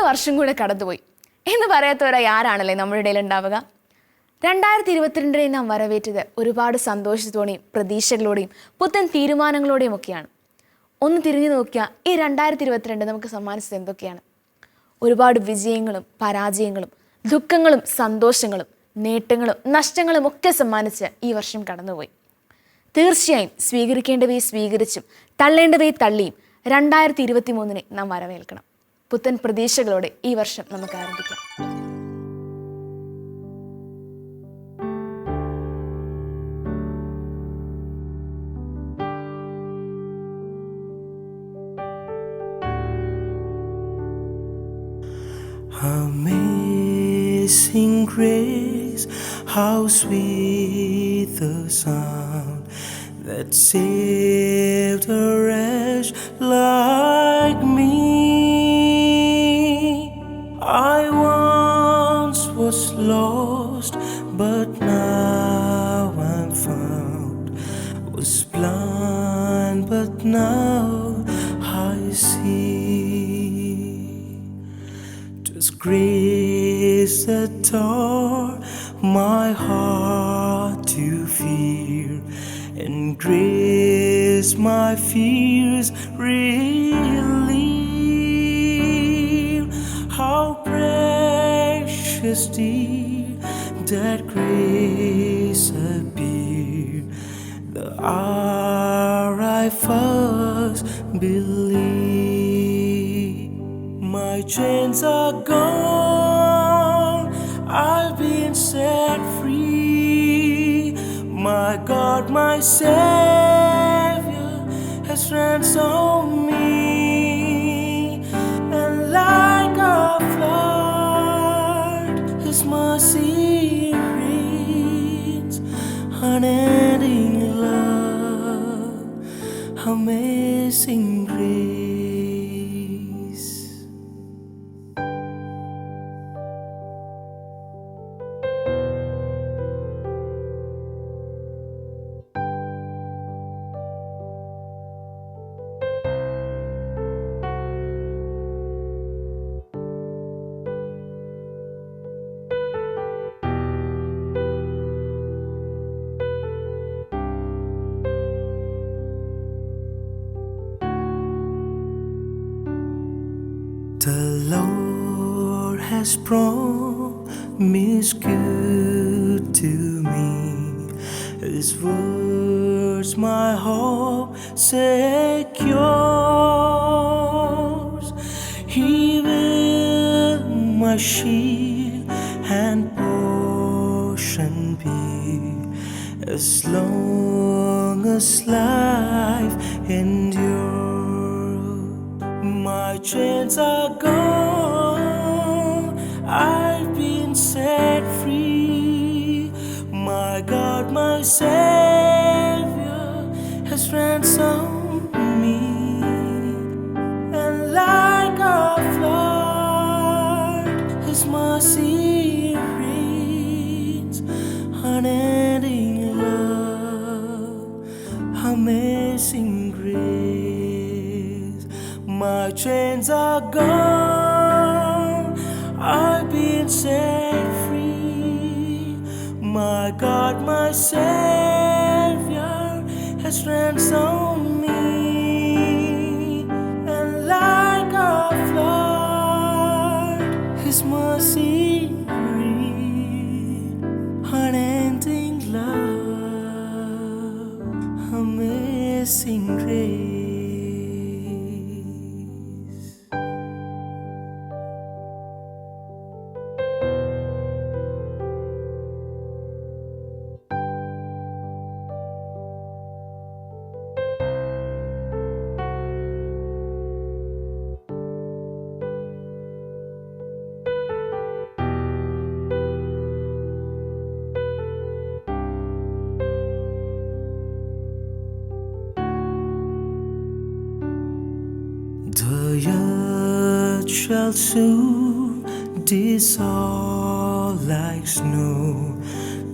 വർഷം കൂടെ കടന്നുപോയി എന്ന് പറയാത്തവരായി ആരാണല്ലേ നമ്മുടെ ഇടയിൽ ഉണ്ടാവുക. 2022 നാം വരവേറ്റത് ഒരുപാട് സന്തോഷത്തോടെയും പ്രതീക്ഷകളോടെയും പുത്തൻ തീരുമാനങ്ങളോടെയും ഒക്കെയാണ്. ഒന്ന് തിരിഞ്ഞു നോക്കിയാൽ ഈ 2022 നമുക്ക് സമ്മാനിച്ചത് എന്തൊക്കെയാണ്? ഒരുപാട് വിജയങ്ങളും പരാജയങ്ങളും ദുഃഖങ്ങളും സന്തോഷങ്ങളും നേട്ടങ്ങളും നഷ്ടങ്ങളും ഒക്കെ സമ്മാനിച്ച് ഈ വർഷം കടന്നുപോയി. തീർച്ചയായും സ്വീകരിക്കേണ്ടവയെ സ്വീകരിച്ചും തള്ളേണ്ടവയെ തള്ളിയും 2023 നാം വരവേൽക്കണം. പുത്തൻ പ്രതീക്ഷകളോടെ ഈ വർഷം നമുക്ക് ആരംഭിക്കാം. Amazing grace, how sweet the sound that saved a wretch like me. I once was lost, but now I'm found. Was blind, but now I see. 'Twas grace that taught my heart to fear, and grace my fears relieve. How precious dear that grace appeared, the hour I first believed. My chains are gone, I've been set free. My God, my Savior has ransomed me. And like a flood, His mercy rains. Unending love, amazing grace. The Lord has promised good to me. His words my hope secures. He will my shield and portion be, as long as life endures. My chains are gone, I've been set free. My God, my Savior has ransomed me. And like a flood, His mercy rains. Unending love, amazing grace. My chains are gone, I've been set free. My God, my Savior has ransomed me. And like a flood, His mercy rains. Unending love, amazing grace. The earth shall soon dissolve like snow.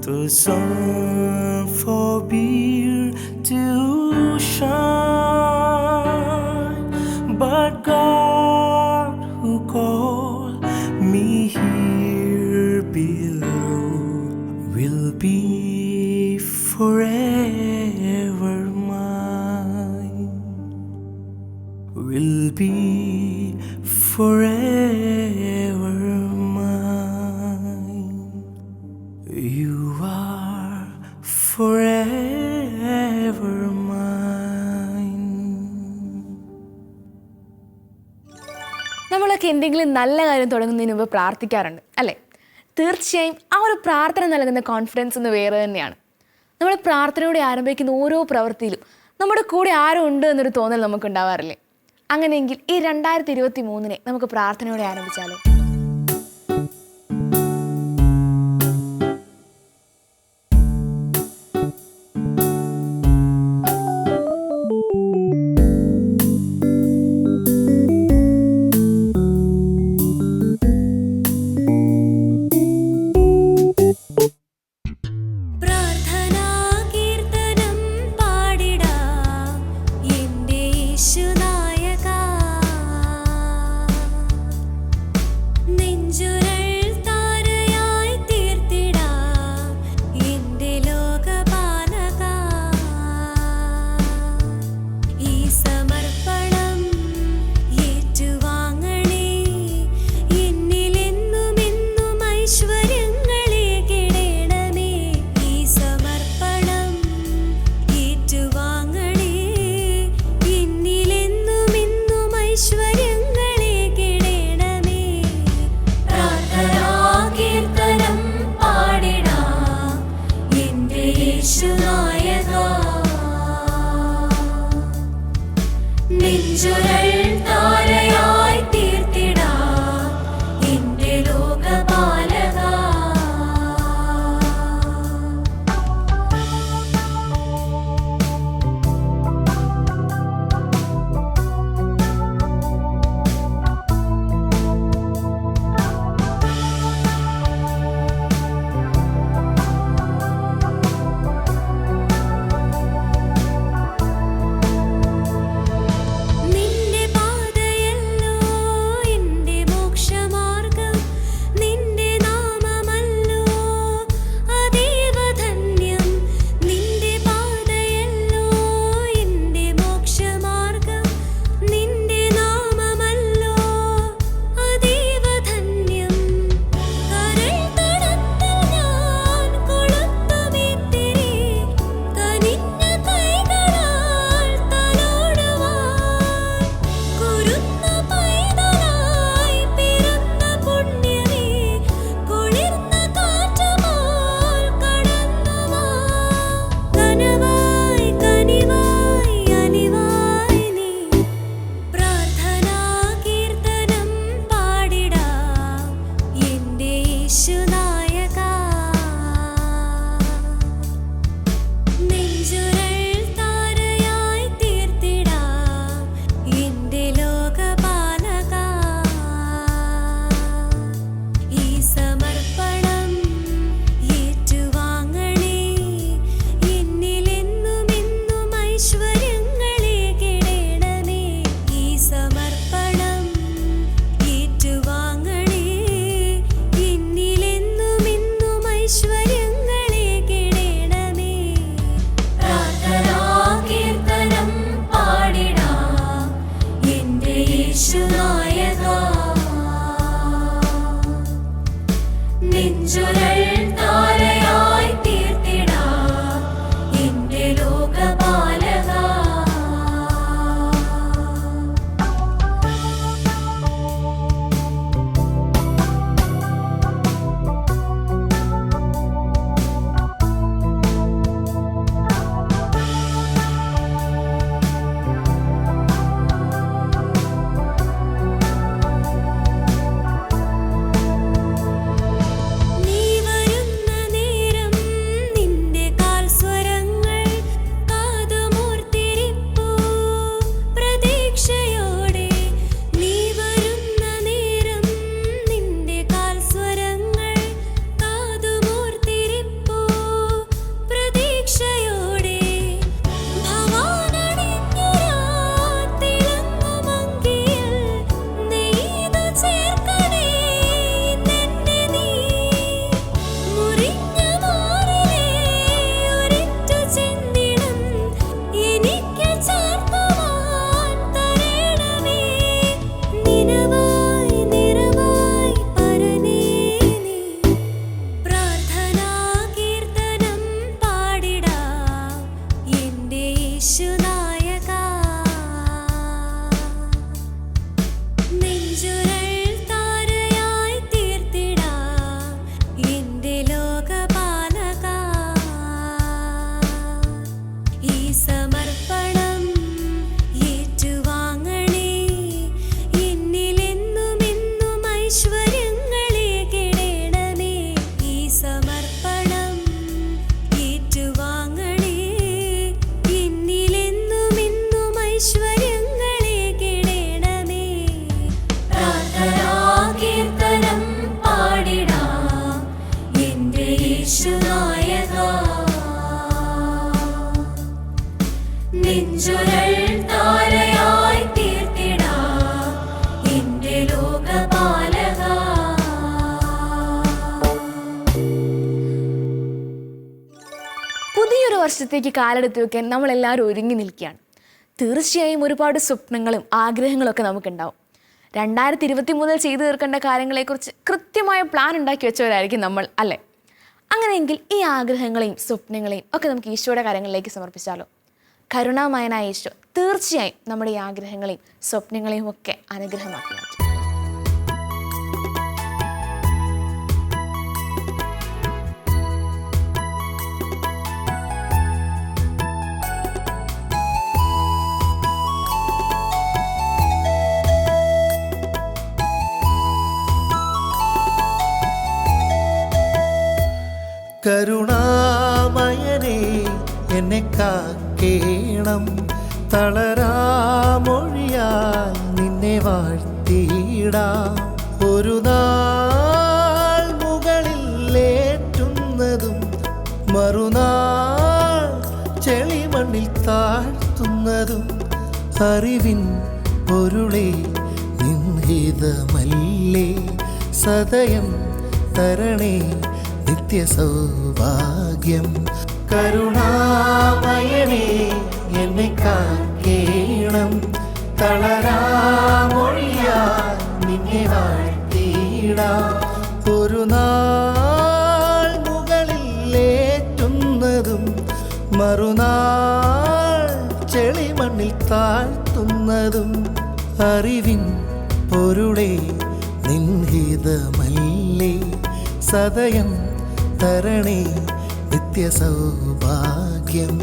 The sun forbid to shine, but God who called forever mine, will be forever mine. You are forever mine. നമ്മളൊക്കെ എന്തെങ്കിലും നല്ല കാര്യം തുടങ്ങുന്നതിന് മുമ്പ് പ്രാർത്ഥിക്കാറുണ്ട് അല്ലേ? തീർച്ചയായും ആ ഒരു പ്രാർത്ഥന നൽകുന്ന കോൺഫിഡൻസ് ഒന്ന് വേറെ തന്നെയാണ്. നമ്മൾ പ്രാർത്ഥനയോടെ ആരംഭിക്കുന്ന ഓരോ പ്രവൃത്തിയിലും നമ്മുടെ കൂടെ ആരും ഉണ്ട് എന്നൊരു തോന്നൽ നമുക്ക് ഉണ്ടാവാറില്ലേ? അങ്ങനെയെങ്കിൽ ഈ 2023 നമുക്ക് പ്രാർത്ഥനയോടെ ആരംഭിച്ചാലോ? നിന്റെ സമർപ്പണം ഏറ്റുവാങ്ങണേ. എന്നിലെന്നും എന്നും ഐശ്വര്യങ്ങളെ കിടണമേ. ഈ സമർപ്പണം ഏറ്റുവാങ്ങണേ. എന്നിലെന്നും എന്നും ഐശ്വര്യങ്ങളെ കിടണമേ. പ്രാർത്ഥനാ കീർത്തനം പാടിടാം എന്റെ യേശുനായകാ. നെഞ്ചുരൾ താരയായി തീർത്തിടാം എന്റെ ലോകപാലകാ. പുതിയൊരു വർഷത്തേക്ക് കാലെടുത്ത് വെക്കാൻ നമ്മളെല്ലാവരും ഒരുങ്ങി നിൽക്കുകയാണ്. തീർച്ചയായും ഒരുപാട് സ്വപ്നങ്ങളും ആഗ്രഹങ്ങളും ഒക്കെ നമുക്കുണ്ടാവും. 2023 ചെയ്തു തീർക്കേണ്ട കാര്യങ്ങളെക്കുറിച്ച് കൃത്യമായ പ്ലാൻ ഉണ്ടാക്കി വെച്ചവരായിരിക്കും നമ്മൾ, അല്ലേ? അങ്ങനെയെങ്കിൽ ഈ ആഗ്രഹങ്ങളെയും സ്വപ്നങ്ങളെയും ഒക്കെ നമുക്ക് ഈശോയുടെ കാര്യങ്ങളിലേക്ക് സമർപ്പിച്ചാലോ? കരുണാമയനായ ഈശോ തീർച്ചയായും നമ്മുടെ ഈ ആഗ്രഹങ്ങളെയും സ്വപ്നങ്ങളെയും ഒക്കെ അനുഗ്രഹമാക്കി മാറ്റും. കരുണാമയനേ എന്നെ കാക്കേണം, തളരാമൊഴിയാൽ നിന്നെ വാഴ്ത്തിയിടാം. ഒരു നാൾ മുകളിലേറ്റുന്നതും മറുനാൾ ചെളിമണ്ണിൽ താഴ്ത്തുന്നതും അറിവിൻ പൊരുളേ നിൻഹിതമല്ലേ. സദയം തരണേ നിത്യസൗഭാഗ്യം. കരുണാമയനേ എന്നെ കാക്കേണം, തളരാമൊഴിയാൽ നിന്നെ വാഴ്ത്തിയിടാം. ഒരു നാൾ മുകളിലേറ്റുന്നതും മറുനാൾ ചെളിമണ്ണിൽ താഴ്ത്തുന്നതും അറിവിൻ പൊരുളേ നിൻഹിതമല്ലേ. സദയം തരണേ നിത്യസൗഭാഗ്യം.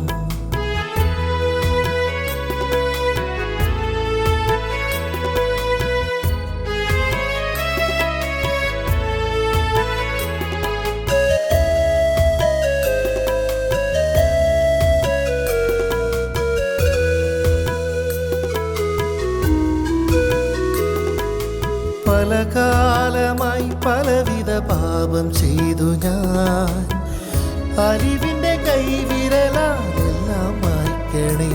പല കാലമായി പലവിധ പാപം ചെയ്തു ഞാൻ. അറിവിൻ്റെ കൈവിരലെല്ലാം മായ്ക്കണേ.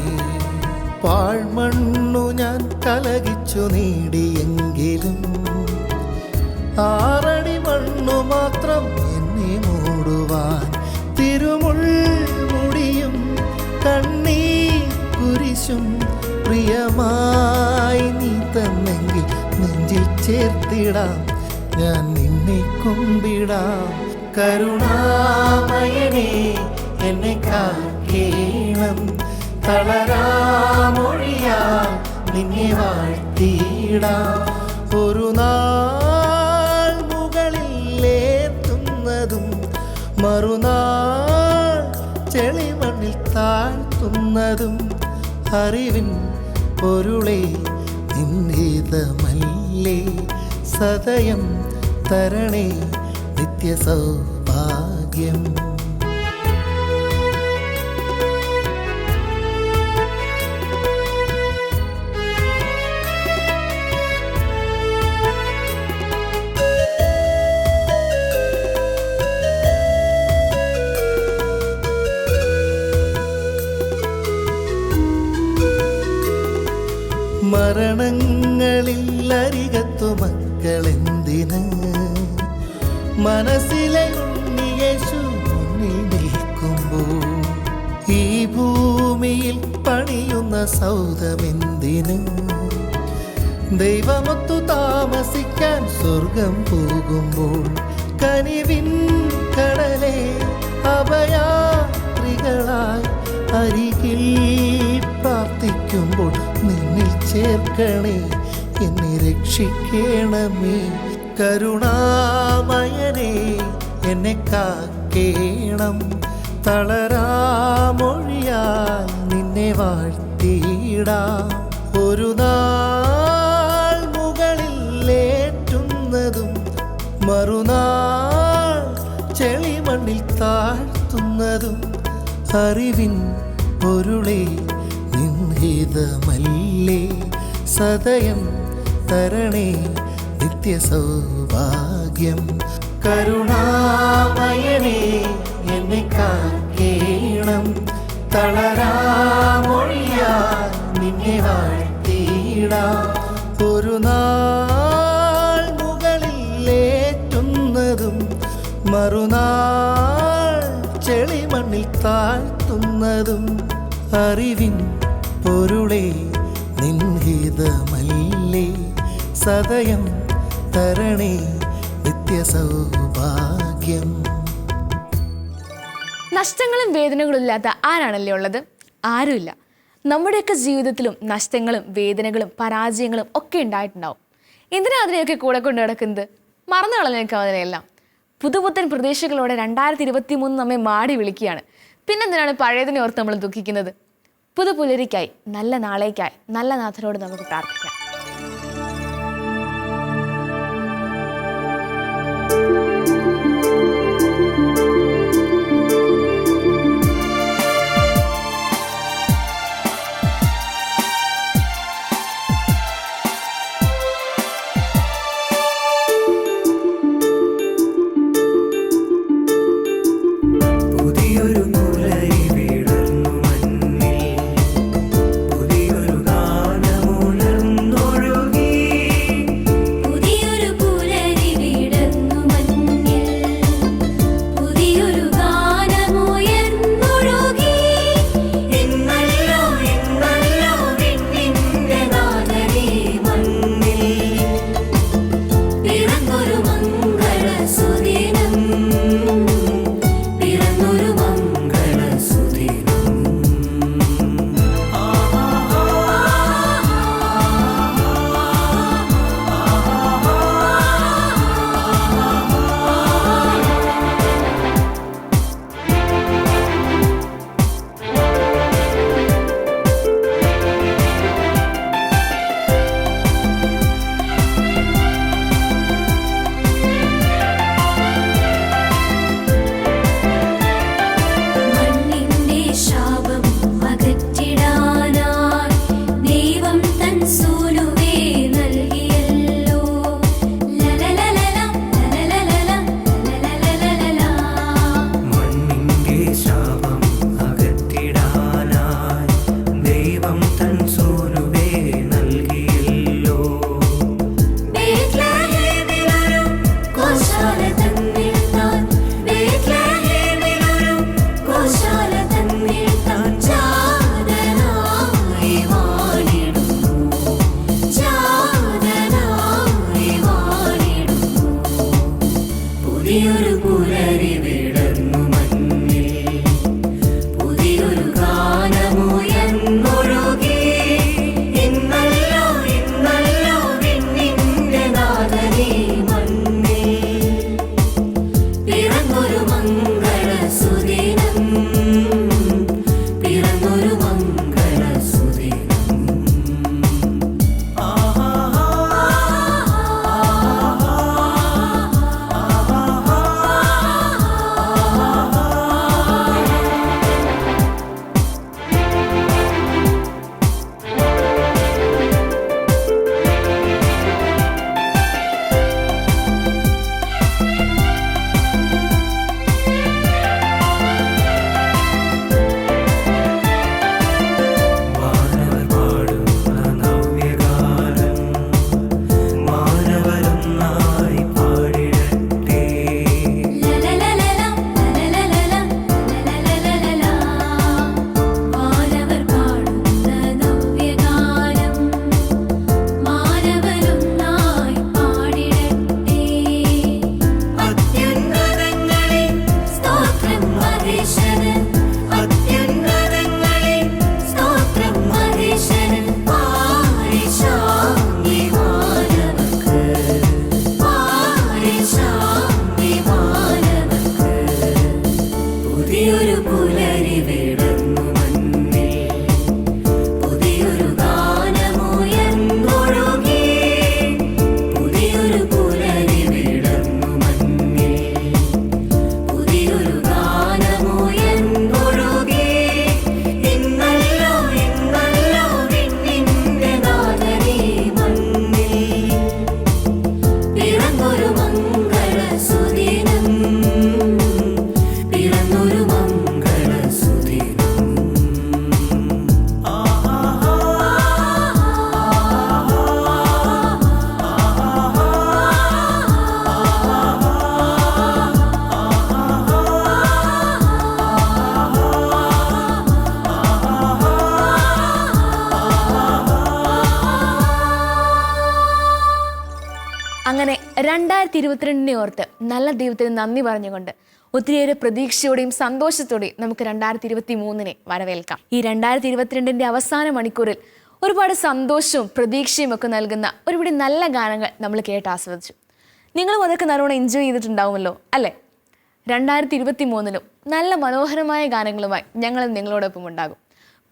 പാഴ്മണ്ണു ഞാൻ കലകിച്ചു നേടിയെങ്കിലും ആറടി മണ്ണു മാത്രം എന്നെ മൂടുവാൻ തിരുമുൾമുടിയും കണ്ണീർ കുരിശും പ്രിയമായി നീ തന്നെങ്കിൽ നെഞ്ചിൽ ചേർത്തിടാം, ഞാൻ നിന്നെ കുമ്പിടാം. കരുണാമയനേ എന്നെ കാക്കേണം, തളരാമൊഴിയാൽ നിന്നെ വാഴ്ത്തിയിടാം. ഒരു നാൾ മുകളിലേറ്റുന്നതും മറുനാൾ ചെളിമണ്ണിൽ താഴ്ത്തുന്നതും അറിവിൻ പൊരുളേ നിൻഹിതമല്ലേ. സദയം തരണേ നിത്യസൗഭാഗ്യം. മരണങ്ങളിൽ അരികത്തു മക്കളെന്തിന്, മനസ്സിലെ ഉണ്ണിയേശു മുന്നിൽ നിൽക്കുമ്പോൾ ഈ ഭൂമിയിൽ പണിയുന്ന സൗധമെന്തിന്. ദൈവമൊത്തു താമസിക്കാൻ സ്വർഗം പോകുമ്പോൾ കനിവിൻ കടലേ അഭയാത്രികളായി അരികിൽ പ്രാർത്ഥിക്കുമ്പോൾ നിന്നിൽ ചേർക്കണേ, എന്നെ രക്ഷിക്കണമേ. കരുണാമയനേ എന്നെ കാക്കേണം, തളരാമൊഴിയാൽ നിന്നെ നിന്നെ വാഴ്ത്തിയിടാം. ഒരു നാൾ മുകളിലേറ്റുന്നതും മറുനാൾ ചെളിമണ്ണിൽ താഴ്ത്തുന്നതും അറിവിൻ പൊരുളേ നിൻഹിതമല്ലേ. സദയം തരണേ നിത്യസൗഭാഗ്യം. കരുണാമയനേ എന്നെ കാക്കേണം. തളരാമൊഴിയാ നിന്നെ വാഴ്ത്തിയിടാം. ഒരു നാൾ മുകളിലേറ്റുന്നതും മറുനാൾ ചെളിമണ്ണിൽ താഴ്ത്തുന്നതും അറിവിൻ പൊരുളേ നിൻഹിതമല്ലേ. സദയം തരണേ നിത്യസൗഭാഗ്യം. നഷ്ടങ്ങളും വേദനകളും ഇല്ലാത്ത ആരാണല്ലേ ഉള്ളത്? ആരുമില്ല. നമ്മുടെയൊക്കെ ജീവിതത്തിലും നഷ്ടങ്ങളും വേദനകളും പരാജയങ്ങളും ഒക്കെ ഉണ്ടായിട്ടുണ്ടാവും. എന്തിനാ അതിനെയൊക്കെ കൂടെ കൊണ്ട് നടക്കുന്നത്? മറന്നു കളഞ്ഞേക്കാം അതിനെല്ലാം. പുതുപുത്തൻ പ്രതീക്ഷകളോടെ 2023 നമ്മെ മാടി വിളിക്കുകയാണ്. പിന്നെന്തിനാണ് പഴയതിനെ ഓർത്ത് നമ്മൾ ദുഃഖിക്കുന്നത്? പുതുപുലരിക്കായി, നല്ല നാളേക്കായി നല്ല നാഥനോട് നമുക്ക് പ്രാർത്ഥിക്കാം. പുതിയൊരു 2022 ഓർത്ത് നല്ല ദൈവത്തിന് നന്ദി പറഞ്ഞുകൊണ്ട് ഒത്തിരിയേറെ പ്രതീക്ഷയോടെയും സന്തോഷത്തോടെയും നമുക്ക് 2023 വരവേൽക്കാം. ഈ 2022 അവസാന മണിക്കൂറിൽ ഒരുപാട് സന്തോഷവും പ്രതീക്ഷയും ഒക്കെ നൽകുന്ന ഒരുപാട് നല്ല ഗാനങ്ങൾ നമ്മൾ കേട്ട് ആസ്വദിച്ചു. നിങ്ങളും അതൊക്കെ നല്ലോണം എൻജോയ് ചെയ്തിട്ടുണ്ടാവുമല്ലോ അല്ലേ? 2023 നല്ല മനോഹരമായ ഗാനങ്ങളുമായി ഞങ്ങൾ നിങ്ങളോടൊപ്പം ഉണ്ടാകും.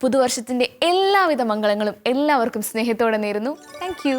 പുതുവർഷത്തിൻ്റെ എല്ലാവിധ മംഗളങ്ങളും എല്ലാവർക്കും സ്നേഹത്തോടെ നേരുന്നു. Thank you.